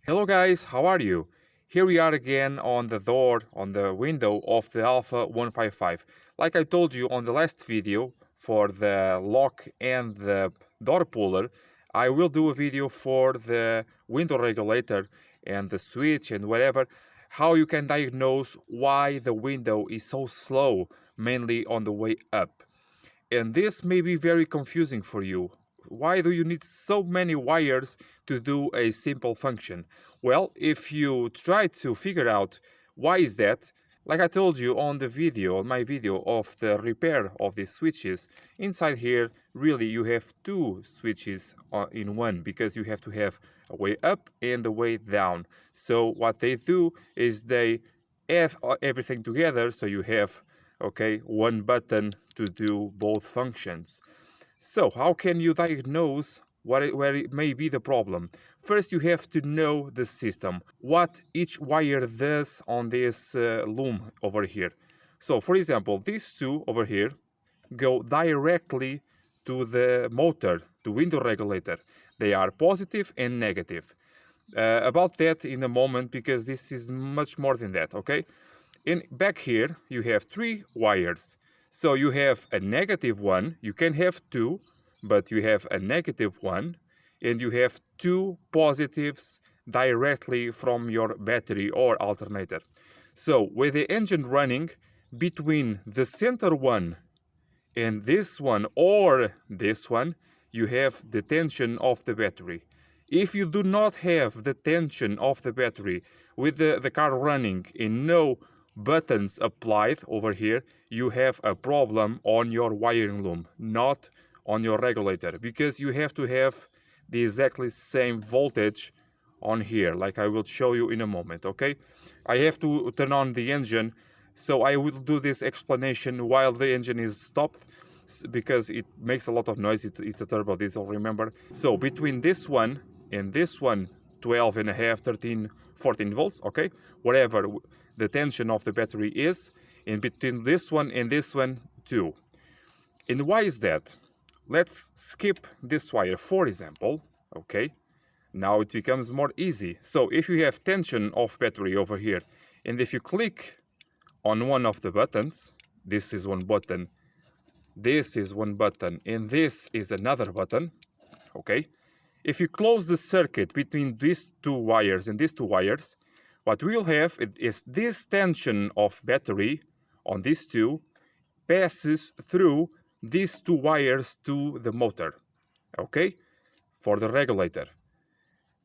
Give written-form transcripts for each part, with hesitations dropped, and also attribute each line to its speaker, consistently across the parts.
Speaker 1: Hello guys, how are you? Here we are again on the door, on the window of the Alfa 155. Like I told you on the last video for the lock and the door puller, I will do a video for the window regulator and the switch and whatever, how you can diagnose why the window is so slow, mainly on the way up. And this may be very confusing for you. Why do you need so many wires to do a simple function? Well, if you try to figure out why is that, like I told you on the video, on my video of the repair of these switches, inside here, really you have two switches in one, because you have to have a way up and a way down. So what they do is they add everything together, so you have one button to do both functions. So how can you diagnose where it may be the problem? First, you have to know the system, what each wire does on this loom over here. So for example, these two over here go directly to the motor, the window regulator. They are positive and negative. About that in a moment, because this is much more than that, okay? In back here, you have three wires. So you have a negative one, you can have two, but you have a negative one, and you have two positives directly from your battery or alternator. So with the engine running, between the center one and this one or this one, you have the tension of the battery. If you do not have the tension of the battery with the car running and no buttons applied over here, you have a problem on your wiring loom, not on your regulator, because you have to have the exactly same voltage on here, like I will show you in a moment, okay? I have to turn on the engine, so I will do this explanation while the engine is stopped, because it makes a lot of noise. It's a turbo diesel, remember? So between this one and this one, 12 and a half, 13, 14 volts, okay? Whatever the tension of the battery is, in between this one and this one, 2. And why is that? Let's skip this wire, for example, okay? Now it becomes more easy. So if you have tension of battery over here, and if you click on one of the buttons, this is one button, this is one button, and this is another button, okay? If you close the circuit between these two wires and these two wires, what we'll have is this tension of battery on these two passes through these two wires to the motor, okay, for the regulator.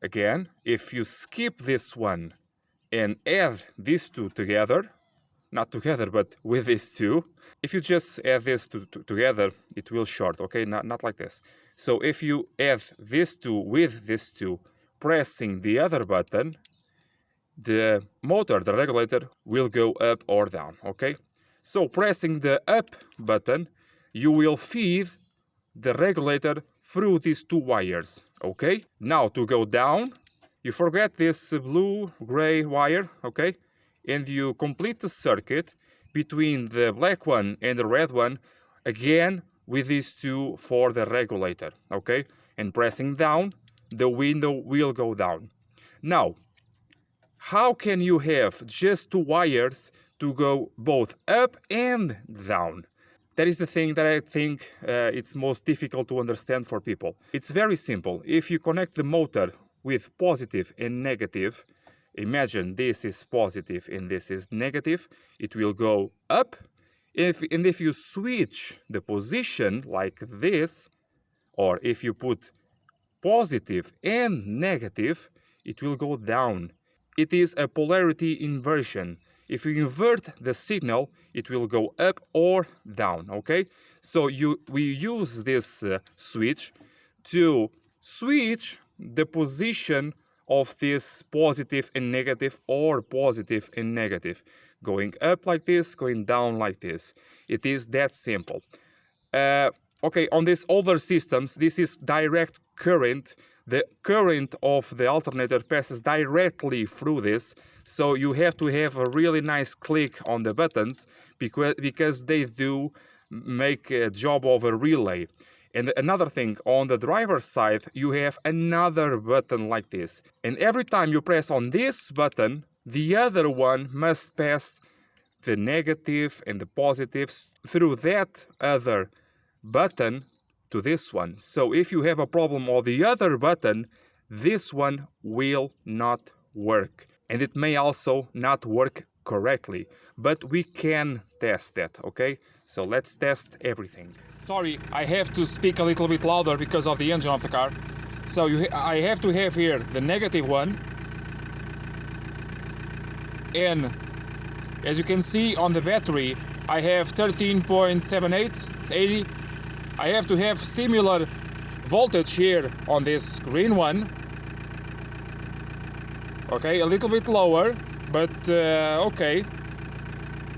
Speaker 1: Again, if you skip this one and add these two together, not together, but with these two, if you just add this together, it will short, okay, not like this. So if you add these two with these two, pressing the other button, the motor, the regulator, will go up or down, okay? So pressing the up button, you will feed the regulator through these two wires, okay? Now to go down, you forget this blue-gray wire, okay? And you complete the circuit between the black one and the red one, again with these two for the regulator, okay? And pressing down, the window will go down. Now, how can you have just two wires to go both up and down? That is the thing that I think it's most difficult to understand for people. It's very simple. If you connect the motor with positive and negative, imagine this is positive and this is negative, it will go up. And if you switch the position like this, or if you put positive and negative, it will go down. It is a polarity inversion. If you invert the signal, it will go up or down, okay? So we use this switch to switch the position of this positive and negative, or positive and negative, going up like this, going down like this. It is that simple. Okay, on these older systems, this is direct current. The current of the alternator passes directly through this, so you have to have a really nice click on the buttons, because they do make a job of a relay. And another thing, on the driver's side, you have another button like this. And every time you press on this button, the other one must pass the negative and the positives through that other button to this one. So if you have a problem on the other button, this one will not work. And it may also not work correctly, but we can test that, okay? So let's test everything. Sorry, I have to speak a little bit louder because of the engine of the car. So I have to have here the negative one. And as you can see on the battery, I have 13.78, 80. I have to have similar voltage here on this green one. Okay, a little bit lower, but okay.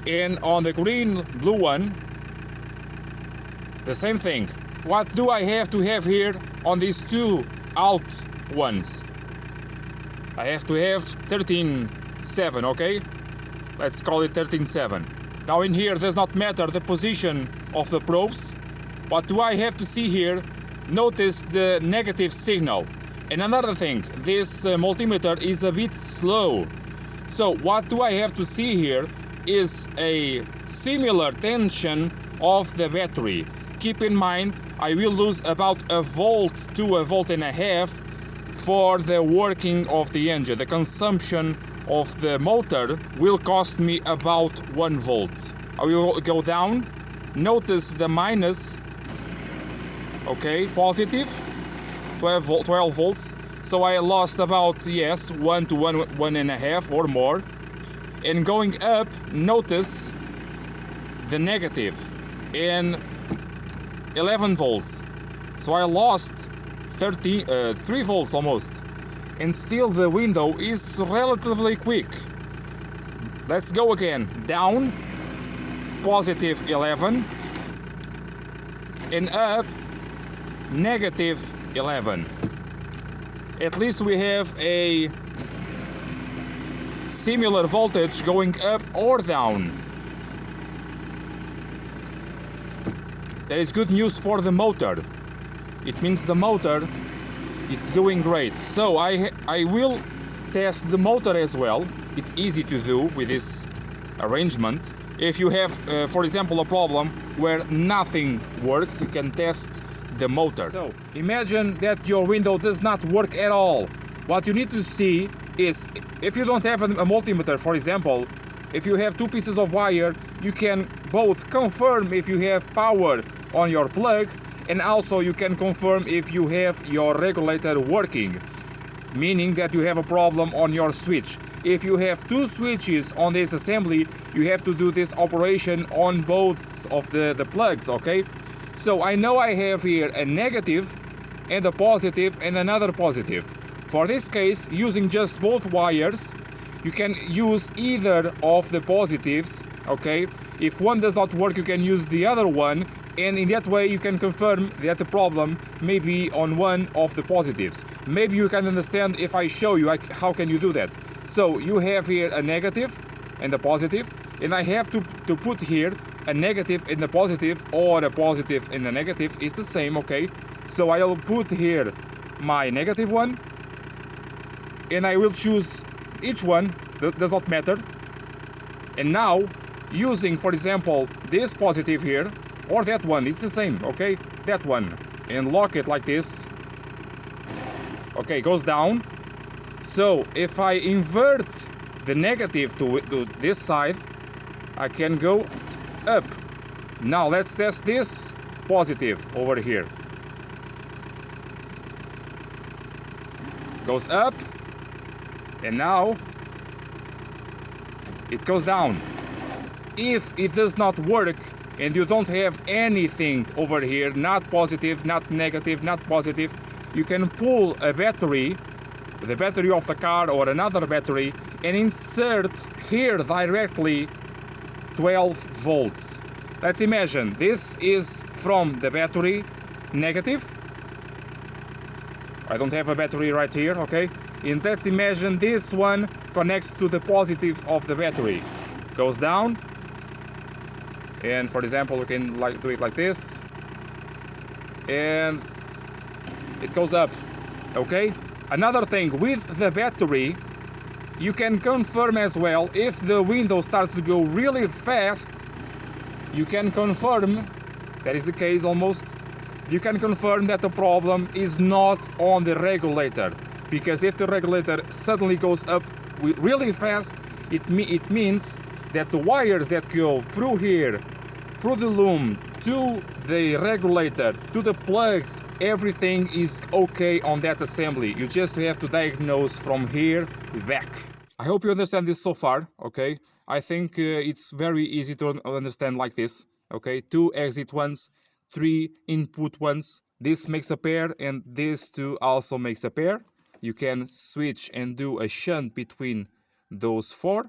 Speaker 1: And on the blue one, the same thing. What do I have to have here on these two out ones? I have to have 13.7, okay? Let's call it 13.7. Now in here does not matter the position of the probes. What do I have to see here? Notice the negative signal. And another thing, this multimeter is a bit slow. So what do I have to see here is a similar tension of the battery. Keep in mind, I will lose about a volt to a volt and a half for the working of the engine. The consumption of the motor will cost me about 1 volt. I will go down, notice the minus, okay, positive, 12 volts. So I lost about, yes, 1 to 1.5 or more. And going up, notice the negative in 11 volts. So I lost 3 volts almost. And still the window is relatively quick. Let's go again. Down, positive 11. And up, negative 11. At least we have a similar voltage going up or down. That is good news for the motor. It means the motor is doing great. So I will test the motor as well. It's easy to do with this arrangement. If you have, for example, a problem where nothing works, you can test the motor. So imagine that your window does not work at all. What you need to see is, if you don't have a multimeter, for example, if you have 2 pieces of wire, you can both confirm if you have power on your plug, and also you can confirm if you have your regulator working, meaning that you have a problem on your switch. If you have 2 switches on this assembly, you have to do this operation on both of the plugs, okay? So I know I have here a negative and a positive and another positive. For this case, using just both wires, you can use either of the positives, okay? If one does not work, you can use the other one, and in that way you can confirm that the problem may be on one of the positives. Maybe you can understand if I show you how can you do that. So you have here a negative and a positive, and I have to put here a negative and a positive, or a positive and a negative is the same, okay? So I'll put here my negative one, and I will choose each one, that does not matter. And now, using, for example, this positive here, or that one, it's the same, okay? That one, and lock it like this. Okay, goes down. So if I invert the negative to this side, I can go up. Now let's test this positive over here. Goes up, and now it goes down. If it does not work and you don't have anything over here, not positive, not negative, not positive, you can pull a battery, the battery of the car or another battery, and insert here directly 12 volts. Let's imagine this is from the battery negative. I don't have a battery right here, okay? And let's imagine this one connects to the positive of the battery. Goes down. And for example, we can do it like this. and it goes up. Okay? Another thing, with the battery, you can confirm as well if the window starts to go really fast. You can confirm, that is the case almost, you can confirm that the problem is not on the regulator. Because if the regulator suddenly goes up really fast, it means that the wires that go through here, through the loom, to the regulator, to the plug, everything is okay on that assembly. You just have to diagnose from here to back. I hope you understand this so far, okay? I think it's very easy to understand like this, okay? 2 exit ones, 3 input ones. This makes a pair and this two also makes a pair. You can switch and do a shunt between those 4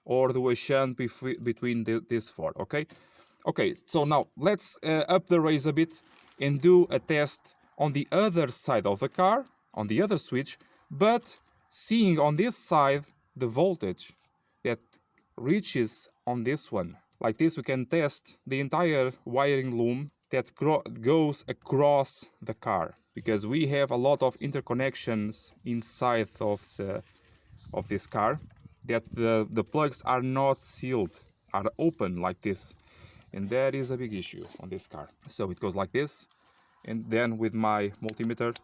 Speaker 1: or do a shunt between these 4, okay? Okay, so now let's up the raise a bit and do a test on the other side of the car, on the other switch, but seeing on this side the voltage that reaches on this one. Like this, we can test the entire wiring loom that goes across the car, because we have a lot of interconnections inside of this car that the plugs are not sealed, are open like this, and that is a big issue on this car. So it goes like this, and then with my multimeter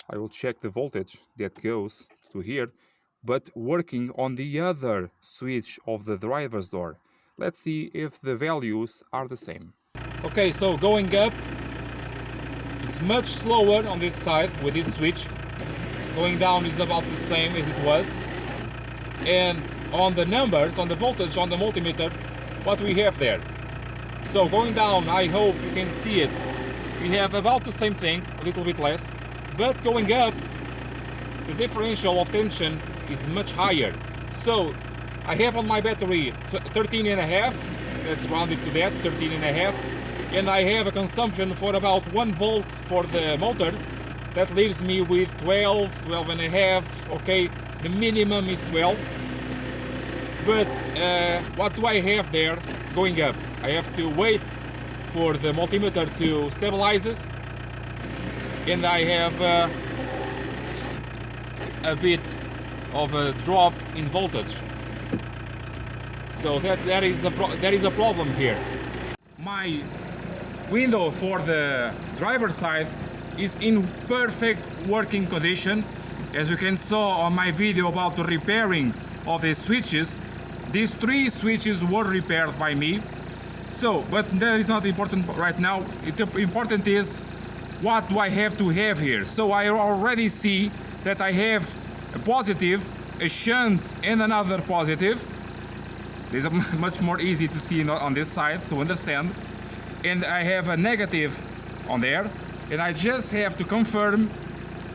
Speaker 1: I will check the voltage that goes to here, but working on the other switch of the driver's door. Let's see if the values are the same. Okay, so going up, it's much slower on this side with this switch. Going down is about the same as it was. And on the numbers, on the voltage, on the multimeter, what we have there. So going down, I hope you can see it. We have about the same thing, a little bit less. But going up, the differential of tension is much higher. So I have on my battery 13.5, let's round it to that, 13.5. And I have a consumption for about 1 volt for the motor. That leaves me with 12, 12.5, okay, the minimum is 12. But what do I have there going up? I have to wait for the multimeter to stabilize it. And I have a bit of a drop in voltage. So there is a problem here. My window for the driver's side is in perfect working condition. As you can see on my video about the repairing of the switches, these 3 switches were repaired by me. So, but that is not important right now. Important is what do I have to have here. So I already see that I have a positive, a shunt and another positive. This is much more easy to see on this side to understand. And I have a negative on there, and I just have to confirm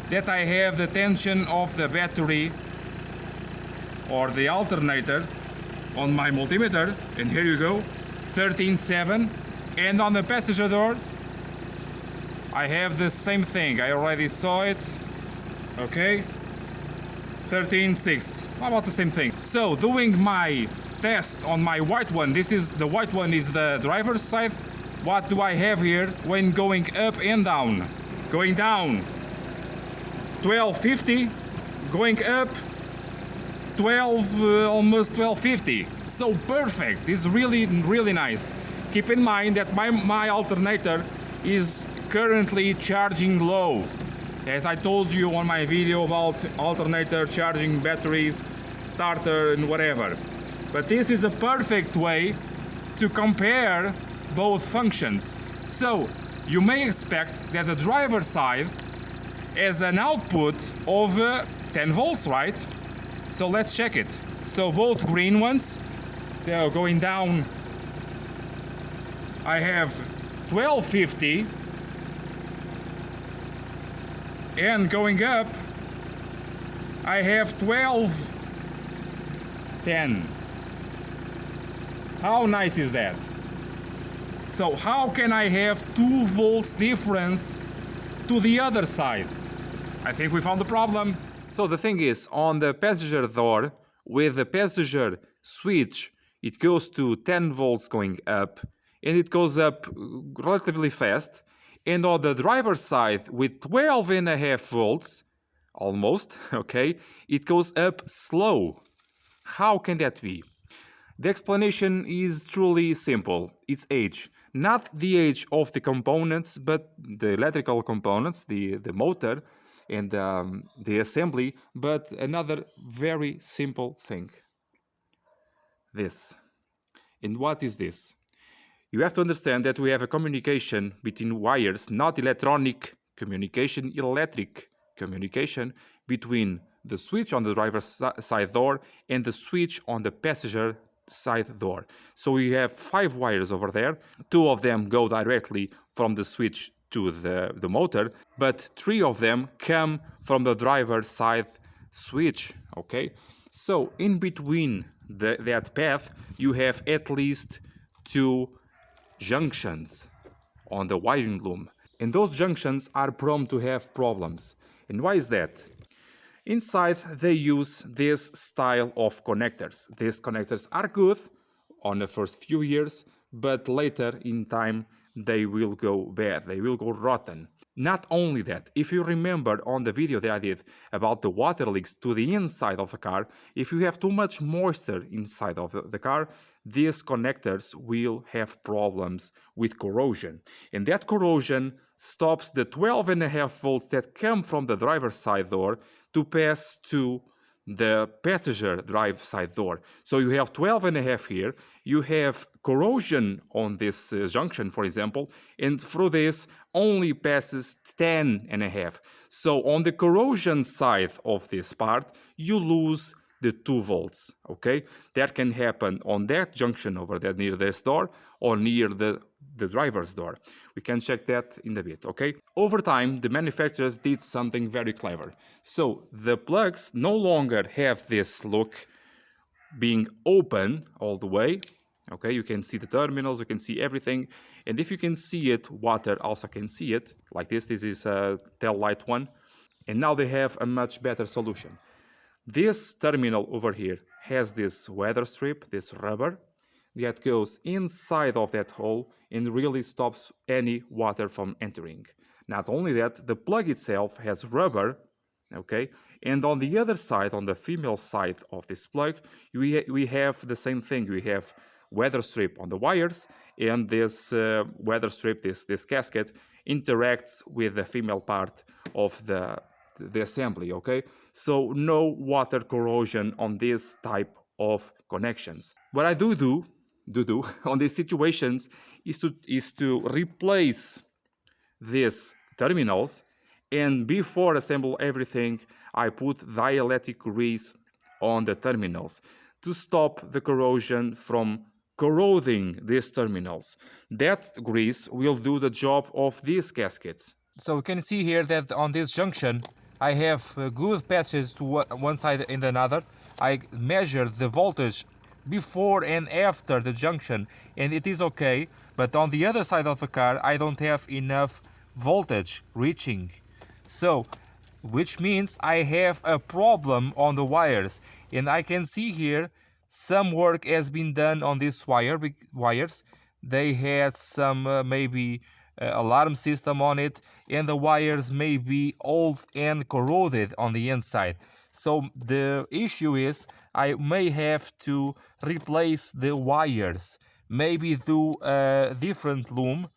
Speaker 1: that I have the tension of the battery or the alternator on my multimeter, and here you go, 13.7. And on the passenger door I have the same thing, I already saw it, okay, 13.6, about the same thing. So doing my test on my white one, the white one is the driver's side. What do I have here when going up and down? Going down 1250, going up 12, almost 1250. So perfect. It's really nice. Keep in mind that my alternator is currently charging low. As I told you on my video about alternator charging batteries, starter and whatever. But this is a perfect way to compare both functions. So you may expect that the driver's side has an output of 10 volts, right? So let's check it. So both green ones, so going down I have 1250, and going up I have 1210. How nice is that? So how can I have 2 volts difference to the other side? I think we found the problem. So the thing is, on the passenger door, with the passenger switch, it goes to 10 volts going up, and it goes up relatively fast. And on the driver's side with 12.5 volts, almost, okay, it goes up slow. How can that be? The explanation is truly simple. It's age. Not the age of the components, but the electrical components, the motor and the assembly, but another very simple thing. This. And what is this? You have to understand that we have a communication between wires, not electronic communication, electric communication between the switch on the driver's side door and the switch on the passenger side door. So we have 5 wires over there. 2 of them go directly from the switch to the motor, but 3 of them come from the driver's side switch, okay? So in between that path, you have at least 2 junctions on the wiring loom. And those junctions are prone to have problems. And why is that? Inside, they use this style of connectors. These connectors are good on the first few years, but later in time, they will go bad, they will go rotten. Not only that, if you remember on the video that I did about the water leaks to the inside of a car, if you have too much moisture inside of the car, these connectors will have problems with corrosion. And that corrosion stops the 12.5 volts that come from the driver's side door to pass to the passenger drive side door. So you have 12.5 here, you have corrosion on this junction, for example, and through this only passes 10.5. So on the corrosion side of this part, you lose the 2 volts, okay? That can happen on that junction over there near this door or near the driver's door. We can check that in a bit, okay? Over time, the manufacturers did something very clever. So the plugs no longer have this look being open all the way, okay? You can see the terminals, you can see everything. And if you can see it, water also can see it, like this. This is a tail light one. And now they have a much better solution. This terminal over here has this weather strip, this rubber, that goes inside of that hole and really stops any water from entering. Not only that, the plug itself has rubber, okay? And on the other side, on the female side of this plug, we have the same thing. We have weather strip on the wires, and this weather strip, this gasket, interacts with the female part of the assembly, okay? So no water corrosion on this type of connections. What I do on these situations is to replace these terminals, and before assemble everything, I put dielectric grease on the terminals to stop the corrosion from corroding these terminals. That grease will do the job of these gaskets. So you can see here that on this junction I have good patches to one side and another. I measured the voltage before and after the junction and it is okay, but on the other side of the car I don't have enough voltage reaching. So, which means I have a problem on the wires, and I can see here some work has been done on these wires. They had some maybe alarm system on it, and the wires may be old and corroded on the inside. So the issue is I may have to replace the wires, maybe do a different loom,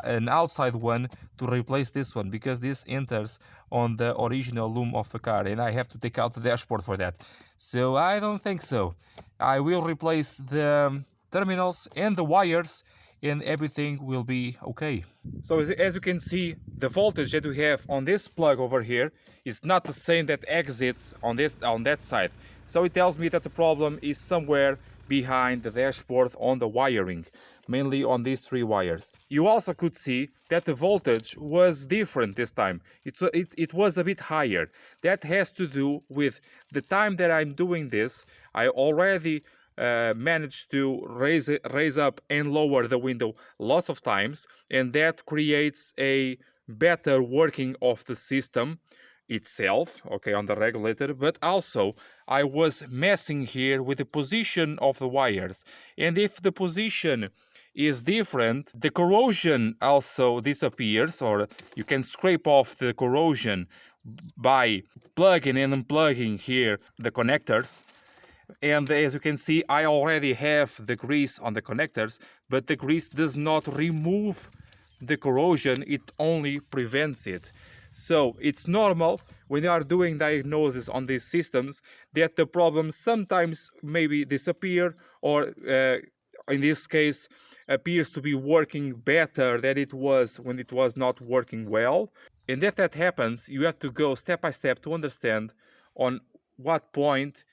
Speaker 1: an outside one, to replace this one, because this enters on the original loom of the car and I have to take out the dashboard for that. So I don't think so. I will replace the terminals and the wires and everything will be okay. So as you can see, the voltage that we have on this plug over here is not the same that exits on that side. So it tells me that the problem is somewhere behind the dashboard on the wiring, mainly on these 3 wires. You also could see that the voltage was different this time. It was a bit higher. That has to do with the time that I'm doing this. I already managed to raise up and lower the window lots of times, and that creates a better working of the system itself, okay, on the regulator. But also I was messing here with the position of the wires, and if the position is different. The corrosion also disappears, or you can scrape off the corrosion by plugging and unplugging here the connectors. And as you can see, I already have the grease on the connectors, but the grease does not remove the corrosion, it only prevents it. So it's normal when you are doing diagnosis on these systems that the problems sometimes maybe disappear, or in this case appears to be working better than it was when it was not working well. And if that happens, you have to go step by step to understand on what point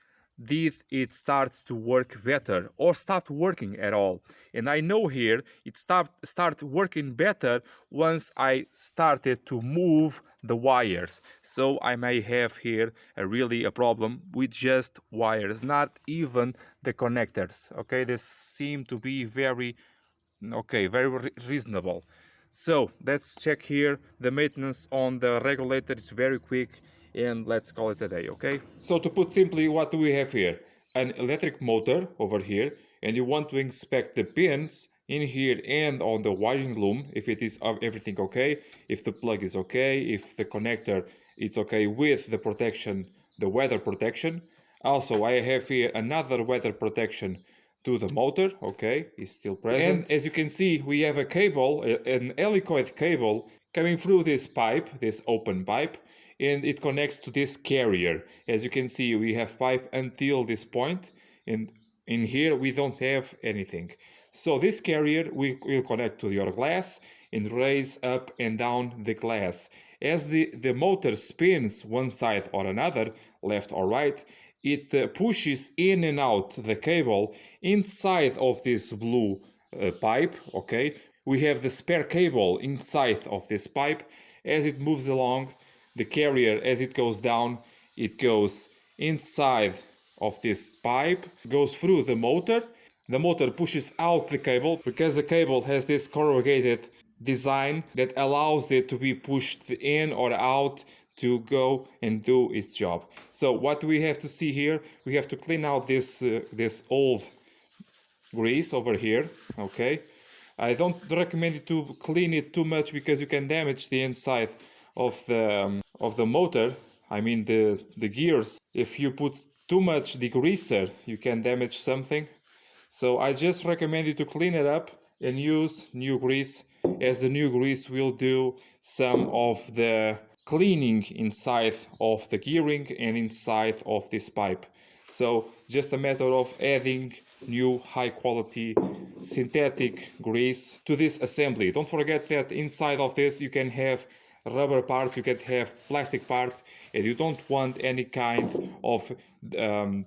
Speaker 1: did it start to work better or stop working at all. And I know here it start working better once I started to move the wires. So I may have here really a problem with just wires, not even the connectors. Okay, this seem to be very very reasonable. So let's check here. The maintenance on the regulator is very quick, and let's call it a day, okay? So to put simply, what do we have here? An electric motor over here, and you want to inspect the pins in here and on the wiring loom, if it is everything okay, if the plug is okay, if the connector is okay with the protection, the weather protection. Also, I have here another weather protection to the motor, okay, is still present. And as you can see, we have a cable, an helicoid cable coming through this pipe, this open pipe, and it connects to this carrier. As you can see, we have pipe until this point, and in here we don't have anything. So this carrier will connect to your glass and raise up and down the glass. As the motor spins one side or another, left or right, it pushes in and out the cable inside of this blue pipe, okay? We have the spare cable inside of this pipe. As it moves along, the carrier, as it goes down, it goes inside of this pipe, goes through the motor. The motor pushes out the cable because the cable has this corrugated design that allows it to be pushed in or out to go and do its job. So what we have to see here, we have to clean out this old grease over here, okay? I don't recommend you to clean it too much because you can damage the inside of the motor. I mean the gears. If you put too much degreaser, you can damage something. So I just recommend you to clean it up and use new grease, as the new grease will do some of the cleaning inside of the gearing and inside of this pipe. So just a matter of adding new high quality synthetic grease to this assembly. Don't forget that inside of this you can have rubber parts, you can have plastic parts, and you don't want any kind of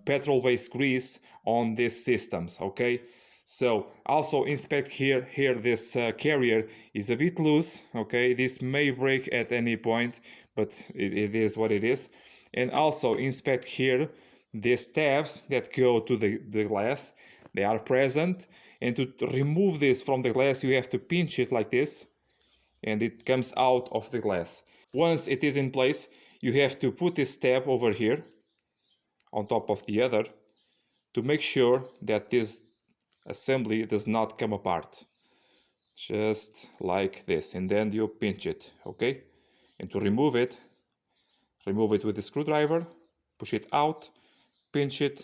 Speaker 1: petrol-based grease on these systems, okay? So also inspect here this carrier is a bit loose, okay? This may break at any point, but it is what it is. And also inspect here these tabs that go to the glass. They are present, and to remove this from the glass you have to pinch it like this, and it comes out of the glass. Once it is in place, you have to put this tab over here on top of the other to make sure that this assembly does not come apart. Just like this, and then you pinch it, okay? And to remove it with the screwdriver, push it out, pinch it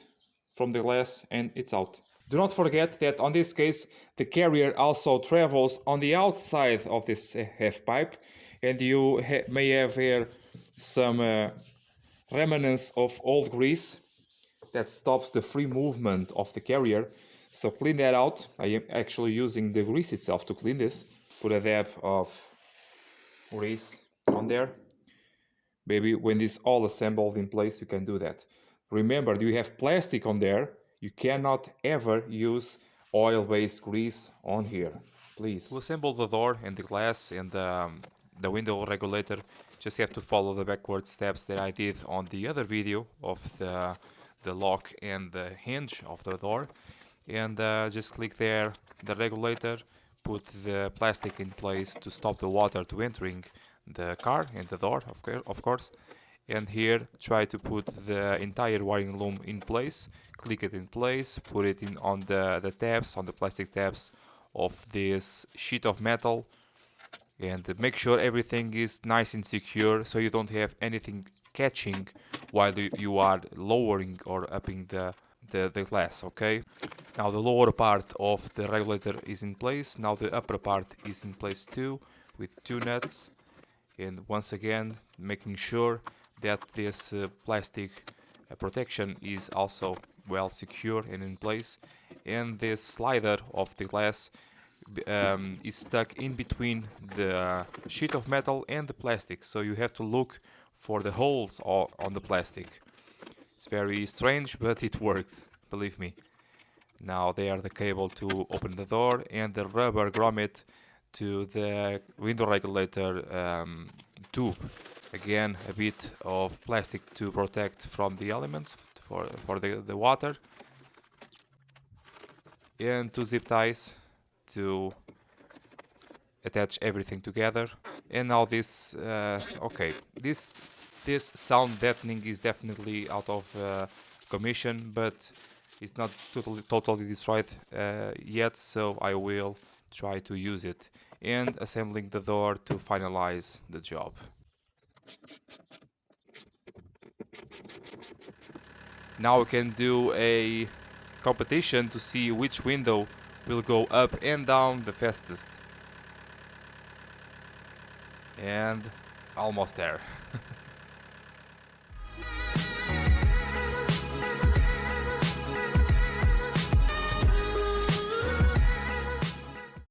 Speaker 1: from the glass, and it's out. Do not forget that on this case, the carrier also travels on the outside of this half pipe, and you may have here some remnants of old grease that stops the free movement of the carrier. So clean that out. I am actually using the grease itself to clean this. Put a dab of grease on there. Maybe when this all assembled in place, you can do that. Remember, you have plastic on there. You cannot ever use oil-based grease on here, please. To assemble the door and the glass and the window regulator, just have to follow the backward steps that I did on the other video of the lock and the hinge of the door. And just click there, the regulator, put the plastic in place to stop the water to entering the car and the door, of course. And here try to put the entire wiring loom in place, click it in place, put it in on the tabs, on the plastic tabs of this sheet of metal, and make sure everything is nice and secure so you don't have anything catching while you are lowering or upping the glass. Okay, now the lower part of the regulator is in place. Now the upper part is in place too, with 2 nuts. And once again, making sure that this plastic protection is also well secure and in place. And this slider of the glass is stuck in between the sheet of metal and the plastic, so you have to look for the holes on the plastic. It's very strange, but it works, believe me. Now they are the cable to open the door and the rubber grommet to the window regulator tube. Again, a bit of plastic to protect from the elements for the water, and 2 zip ties to attach everything together. And now this okay, this sound deadening is definitely out of commission, but it's not totally destroyed yet, so I will try to use it. And assembling the door to finalize the job. Now we can do a competition to see which window will go up and down the fastest. And almost there.